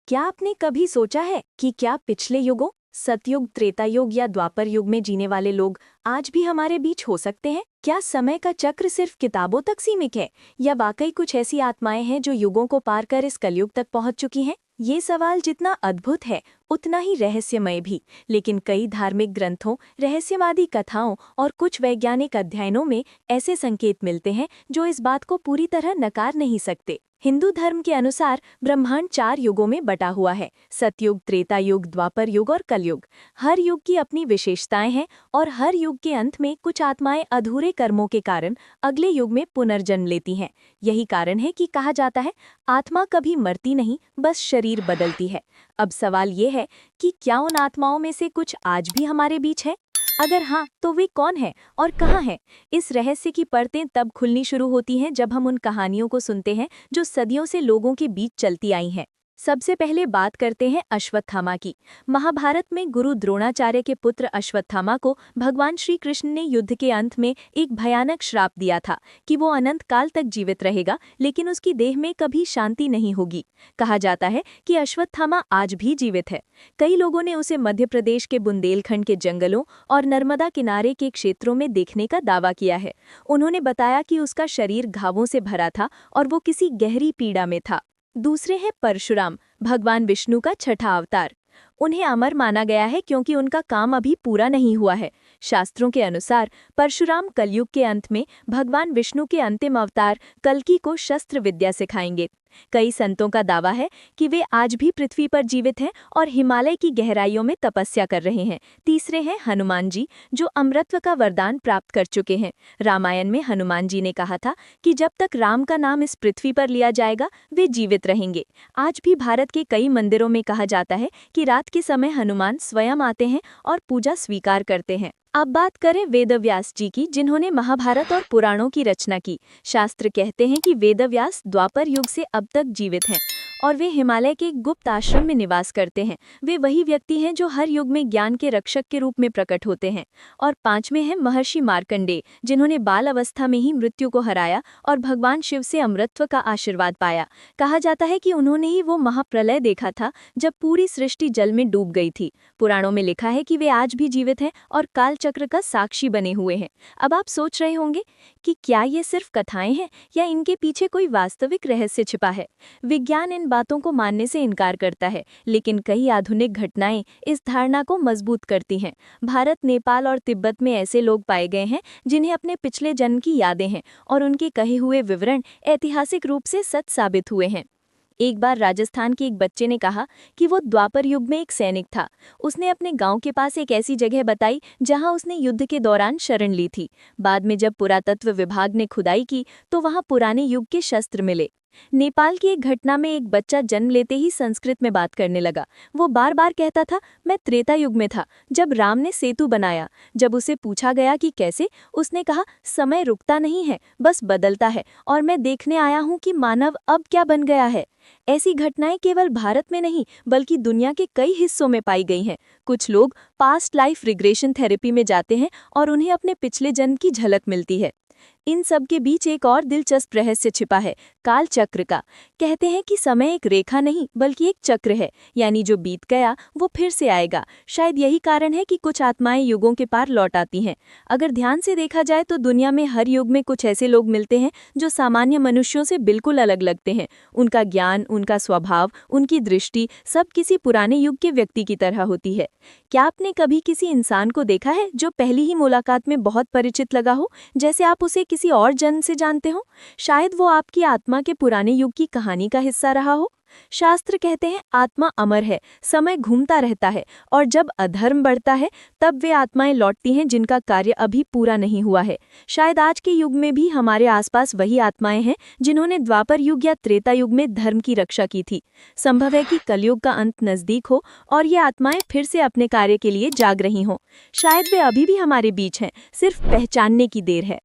क्या आपने कभी सोचा है कि क्या पिछले युगों सतयुग, त्रेता युग या द्वापर युग में जीने वाले लोग आज भी हमारे बीच हो सकते हैं? क्या समय का चक्र सिर्फ किताबों तक सीमित है या वाकई कुछ ऐसी आत्माएं हैं जो युगों को पार कर इस कलयुग तक पहुंच चुकी हैं? ये सवाल जितना अद्भुत है उतना ही रहस्यमय भी, लेकिन कई धार्मिक ग्रंथों, रहस्यवादी कथाओं और कुछ वैज्ञानिक अध्ययनों में ऐसे संकेत मिलते हैं जो इस बात को पूरी तरह नकार नहीं सकते। हिंदू धर्म के अनुसार ब्रह्मांड 4 युगों में बटा हुआ है: सतयुग, त्रेता युग, द्वापर युग और कलयुग। हर युग की अपनी विशेषताएं हैं और हर युग के अंत में कुछ आत्माएं अधूरे कर्मों के कारण अगले युग में पुनर्जन्म लेती हैं। यही कारण है कि कहा जाता है आत्मा कभी मरती नहीं, बस शरीर बदलती है। अब सवाल ये है कि क्या उन आत्माओं में से कुछ आज भी हमारे बीच है? अगर हाँ, तो वे कौन है और कहाँ है? इस रहस्य की परतें तब खुलनी शुरू होती हैं जब हम उन कहानियों को सुनते हैं जो सदियों से लोगों के बीच चलती आई हैं। सबसे पहले बात करते हैं अश्वत्थामा की। महाभारत में गुरु द्रोणाचार्य के पुत्र अश्वत्थामा को भगवान श्री कृष्ण ने युद्ध के अंत में एक भयानक श्राप दिया था कि वो अनंत काल तक जीवित रहेगा, लेकिन उसकी देह में कभी शांति नहीं होगी। कहा जाता है कि अश्वत्थामा आज भी जीवित है। कई लोगों ने उसे मध्य प्रदेश के बुंदेलखंड के जंगलों और नर्मदा किनारे के क्षेत्रों में देखने का दावा किया है। उन्होंने बताया कि उसका शरीर घावों से भरा था और वो किसी गहरी पीड़ा में था। दूसरे हैं परशुराम, भगवान विष्णु का छठा अवतार। उन्हें अमर माना गया है क्योंकि उनका काम अभी पूरा नहीं हुआ है। शास्त्रों के अनुसार परशुराम कलयुग के अंत में भगवान विष्णु के अंतिम अवतार कल्कि को शस्त्र विद्या सिखाएंगे। कई संतों का दावा है कि वे आज भी पृथ्वी पर जीवित हैं और हिमालय की गहराइयों में तपस्या कर रहे हैं। तीसरे हैं हनुमान जी, जो अमरत्व का वरदान प्राप्त कर चुके हैं। रामायण में हनुमान जी ने कहा था कि जब तक राम का नाम इस पृथ्वी पर लिया जाएगा वे जीवित रहेंगे। आज भी भारत के कई मंदिरों में कहा जाता है कि रात के समय हनुमान स्वयं आते हैं और पूजा स्वीकार करते हैं। अब बात करें वेदव्यास जी की, जिन्होंने महाभारत और पुराणों की रचना की। शास्त्र कहते हैं कि वेदव्यास द्वापर युग से अब तक जीवित हैं और वे हिमालय के एक गुप्त आश्रम में निवास करते हैं। वे वही व्यक्ति हैं जो हर युग में ज्ञान के रक्षक के रूप में प्रकट होते हैं। और पांचवें हैं महर्षि मार्कंडेय, जिन्होंने बाल अवस्था में ही मृत्यु को हराया और भगवान शिव से अमृतत्व का आशीर्वाद पाया। कहा जाता है कि उन्होंने ही वो महाप्रलय देखा था जब पूरी सृष्टि जल में डूब गई थी। पुराणों में लिखा है कि वे आज भी जीवित हैं और काल चक्र का साक्षी बने हुए हैं। अब आप सोच रहे होंगे कि क्या ये सिर्फ कथाएं हैं या इनके पीछे कोई वास्तविक रहस्य छिपा है। विज्ञान इन बातों को मानने से इनकार करता है, लेकिन कई आधुनिक घटनाएं इस धारणा को मजबूत करती हैं। भारत, नेपाल और तिब्बत में ऐसे लोग पाए गए हैं जिन्हें अपने पिछले जन्म की यादें हैं और उनके कहे हुए विवरण ऐतिहासिक रूप से सच साबित हुए हैं। एक बार राजस्थान के एक बच्चे ने कहा कि वो द्वापर युग में एक सैनिक था। उसने अपने गांव के पास एक ऐसी जगह बताई जहां उसने युद्ध के दौरान शरण ली थी। बाद में जब पुरातत्व विभाग ने खुदाई की तो वहां पुराने युग के शस्त्र मिले। नेपाल की एक घटना में एक बच्चा जन्म लेते ही संस्कृत में बात करने लगा। वो बार बार कहता था, मैं त्रेता युग में था जब राम ने सेतु बनाया। जब उसे पूछा गया कि कैसे, उसने कहा, समय रुकता नहीं है, बस बदलता है और मैं देखने आया हूँ कि मानव अब क्या बन गया है। ऐसी घटनाएं केवल भारत में नहीं बल्कि दुनिया के कई हिस्सों में पाई गई हैं। कुछ लोग पास्ट लाइफ रिग्रेशन थेरेपी में जाते हैं और उन्हें अपने पिछले जन्म की झलक मिलती है। इन सब के बीच एक और दिलचस्प रहस्य छिपा है, काल चक्र का। कहते हैं कि समय एक रेखा नहीं बल्कि एक चक्र है, यानी जो बीत गया वो फिर से आएगा। शायद यही कारण है कि कुछ आत्माएं युगों के पार लौट आती हैं। अगर ध्यान से देखा जाए तो दुनिया में हर युग में कुछ ऐसे लोग मिलते हैं जो सामान्य मनुष्यों से बिल्कुल अलग लगते हैं। उनका ज्ञान, उनका स्वभाव, उनकी दृष्टि सब किसी पुराने युग के व्यक्ति की तरह होती है। क्या आपने कभी किसी इंसान को देखा है जो पहली ही मुलाकात में बहुत परिचित लगा हो, जैसे आप उसे किसी और जन्म से जानते हो? शायद वो आपकी आत्मा के पुराने युग की कहानी का हिस्सा रहा हो। शास्त्र कहते हैं आत्मा अमर है, समय घूमता रहता है और जब अधर्म बढ़ता है तब वे आत्माएं लौटती हैं जिनका कार्य अभी पूरा नहीं हुआ है। शायद आज के युग में भी हमारे आसपास वही आत्माएं हैं जिन्होंने द्वापर युग या त्रेता युग में धर्म की रक्षा की थी। संभव है कि कलयुग का अंत नजदीक हो और ये आत्माएं फिर से अपने कार्य के लिए जाग रही हों। शायद वे अभी भी हमारे बीच हैं, सिर्फ पहचानने की देर है।